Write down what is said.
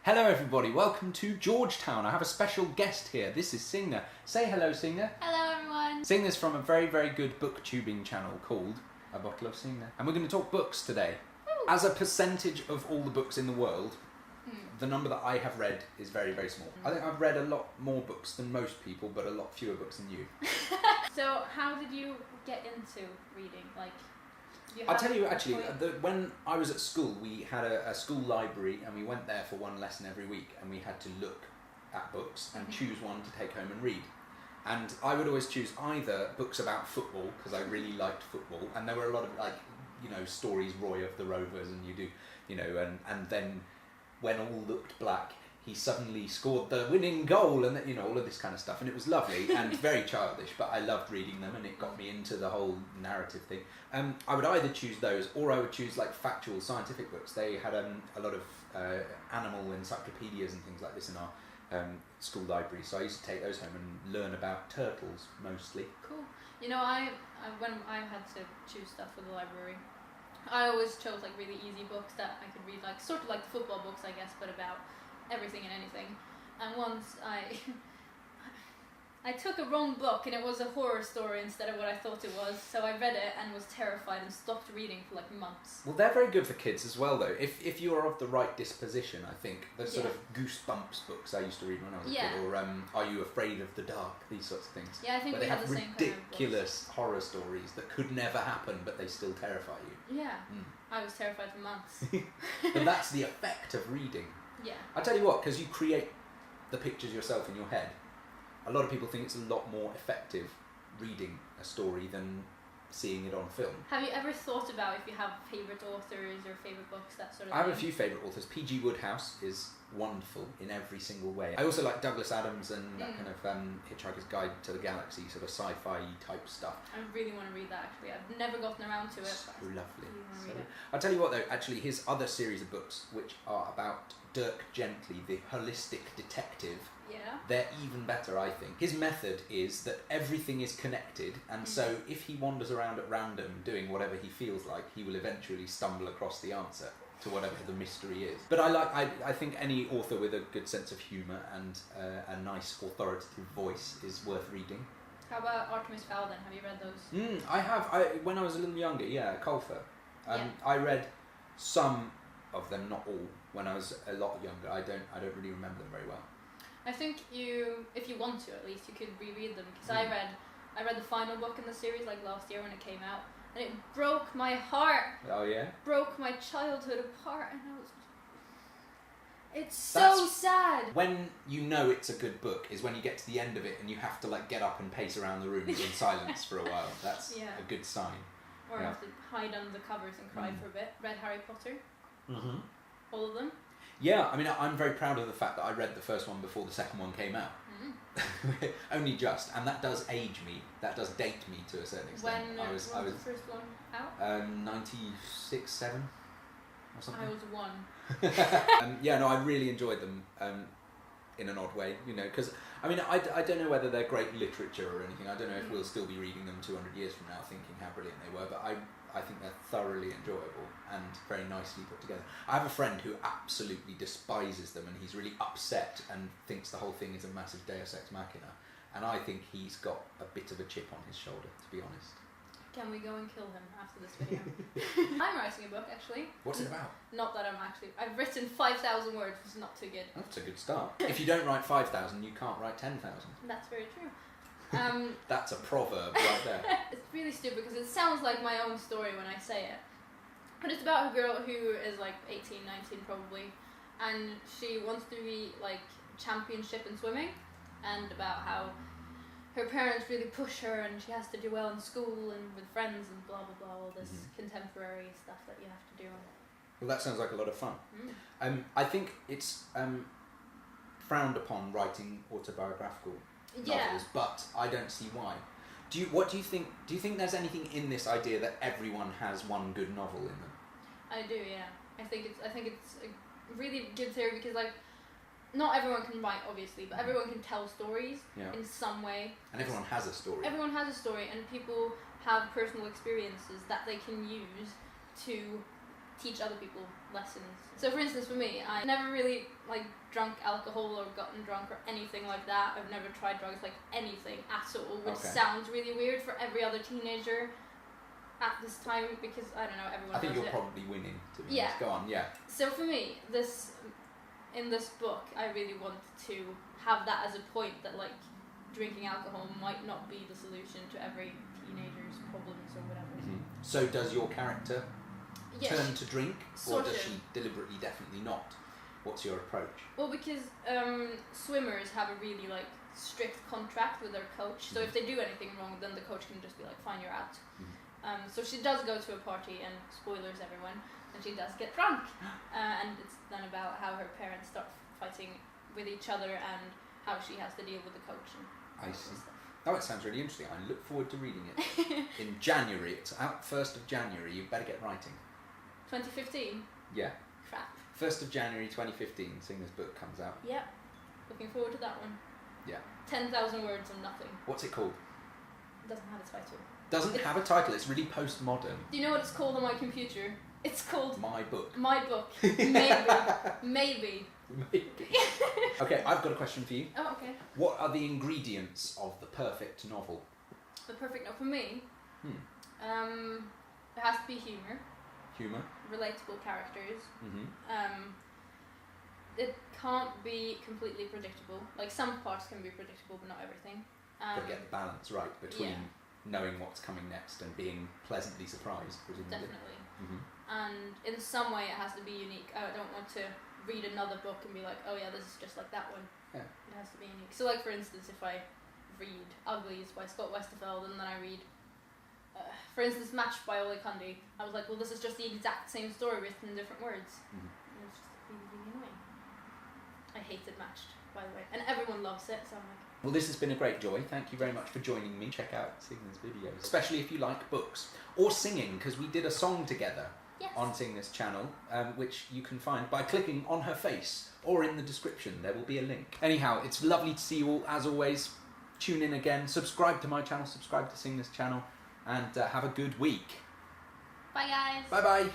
Hello everybody, welcome to Georgetown. I have a special guest here. This is Signe. Say hello, Signe. Hello everyone. Signe's from a very, very good booktubing channel called ABottleOfSigne. And we're going to talk books today. Ooh. As a percentage of all the books in the world, the number that I have read is very, very small. I think I've read a lot more books than most people, but a lot fewer books than you. So how did you get into reading? I'll tell you actually, when I was at school, we had a school library and we went there for one lesson every week and we had to look at books and choose one to take home and read. And I would always choose either books about football, because I really liked football, and there were a lot of stories, Roy of the Rovers and and then when all looked black, he suddenly scored the winning goal and all of this kind of stuff, and it was lovely and very childish, but I loved reading them and it got me into the whole narrative thing. I would either choose those or I would choose factual scientific books. They had a lot of animal encyclopedias and things like this in our school library, so I used to take those home and learn about turtles mostly. Cool. When I had to choose stuff for the library, I always chose really easy books that I could read, sort of like the football books, I guess, but about everything and anything. And once I took a wrong book and it was a horror story instead of what I thought it was, so I read it and was terrified and stopped reading for months. Well, they're very good for kids as well, though. If you are of the right disposition, I think. The sort of Goosebumps books I used to read when I was a kid, or Are You Afraid of the Dark? These sorts of things. Yeah, I think we had the same kind of books. Ridiculous horror stories that could never happen, but they still terrify you. Yeah, I was terrified for months. But that's the effect of reading. Yeah. I tell you what, because you create the pictures yourself in your head, a lot of people think it's a lot more effective reading a story than seeing it on film. Have you ever thought about if you have favourite authors or favourite books, that sort of I have thing? a few favourite authors. P.G. Wodehouse is wonderful in every single way. I also like Douglas Adams and that kind of Hitchhiker's Guide to the Galaxy, sort of sci-fi type stuff. I really want to read that, actually. I've never gotten around to it. So lovely. Really read it. I'll tell you what though, actually his other series of books, which are about Dirk Gently, the holistic detective, they're even better, I think. His method is that everything is connected, and so if he wanders around at random doing whatever he feels like, he will eventually stumble across the answer to whatever the mystery is. But I think any author with a good sense of humour and a nice authoritative voice is worth reading. How about Artemis Fowl then? Have you read those? I have. When I was a little younger, Colfer. I read some of them, not all, when I was a lot younger. I don't really remember them very well. I think if you want to at least, you could reread them, because I read the final book in the series last year when it came out, and it broke my heart. Oh yeah? Broke my childhood apart, and it's so sad. When you know it's a good book is when you get to the end of it and you have to get up and pace around the room in silence for a while. That's a good sign. Or you have to hide under the covers and cry for a bit. Read Harry Potter? All of them? Yeah, I mean, I'm very proud of the fact that I read the first one before the second one came out. Only just, and that does age me. That does date me to a certain extent. When was the first one out? 96, 7 or something. I was 1. I really enjoyed them in an odd way, because, I mean, I don't know whether they're great literature or anything. I don't know if we'll still be reading them 200 years from now thinking how brilliant they were, but I think they're thoroughly enjoyable and very nicely put together. I have a friend who absolutely despises them and he's really upset and thinks the whole thing is a massive Deus Ex Machina, and I think he's got a bit of a chip on his shoulder, to be honest. Can we go and kill him after this video? I'm writing a book, actually. What's it about? Not that I've written 5,000 words, which is not too good. That's a good start. If you don't write 5,000, you can't write 10,000. That's very true. That's a proverb right there. It's really stupid because it sounds like my own story when I say it. But it's about a girl who is 18, 19 probably, and she wants to be championship in swimming, and about how her parents really push her and she has to do well in school and with friends and blah blah blah, all this contemporary stuff that you have to do. Well, that sounds like a lot of fun. I think it's frowned upon writing autobiographical novels, but I don't see why. What do you think? Do you think there's anything in this idea that everyone has one good novel in them? I do, yeah. I think it's a really good theory because not everyone can write, obviously, but everyone can tell stories in some way. And everyone has a story. Everyone has a story, and people have personal experiences that they can use to teach other people lessons. So for instance, for me, I never really like drunk alcohol or gotten drunk or anything like that. I've never tried drugs, like anything at all, which sounds really weird for every other teenager at this time, because I don't know, everyone. I think does you're it. probably winning. To be honest. Go on, yeah. So for me, in this book, I really want to have that as a point that like drinking alcohol might not be the solution to every teenager's problems or whatever. Mm-hmm. So does your character turn to drink, or does she deliberately definitely not? What's your approach? Well, because swimmers have a really like strict contract with their coach, so if they do anything wrong, then the coach can just be like, fine, you're out. So she does go to a party, and spoilers everyone, and she does get drunk, and it's then about how her parents start fighting with each other and how she has to deal with the coach and I see. Oh, it sounds really interesting. I look forward to reading it. In January, it's out 1st of January, you better get writing. 2015? Yeah. Crap. 1st of January 2015, Signe's book comes out. Yep. Looking forward to that one. Yeah. 10,000 words on nothing. What's it called? It doesn't have a title. Doesn't have a title, it's really postmodern. Do you know what it's called on my computer? It's called My Book. My Book. Maybe. Okay, I've got a question for you. Oh, okay. What are the ingredients of the perfect novel? The perfect novel for me? It has to be humour. Humour? Relatable characters. Mm-hmm. It can't be completely predictable. Like, some parts can be predictable, but not everything. Got to get the balance right between knowing what's coming next and being pleasantly surprised, presumably. Definitely. Mm-hmm. And in some way it has to be unique. I don't want to read another book and be like, oh yeah, this is just like that one. Yeah. It has to be unique. So like, for instance, if I read Uglies by Scott Westerfeld and then I read, for instance, Matched by Ole Kundi, I was like, well, this is just the exact same story written in different words. Mm-hmm. And it was just really, really annoying. I hated Matched, by the way. And everyone loves it, so I'm like... Well, this has been a great joy. Thank you very much for joining me. Check out Signe's videos, especially if you like books or singing, because we did a song together on Signe's channel, which you can find by clicking on her face or in the description. There will be a link. Anyhow, it's lovely to see you all, as always. Tune in again, subscribe to my channel, subscribe to Signe's channel, and have a good week. Bye, guys. Bye-bye.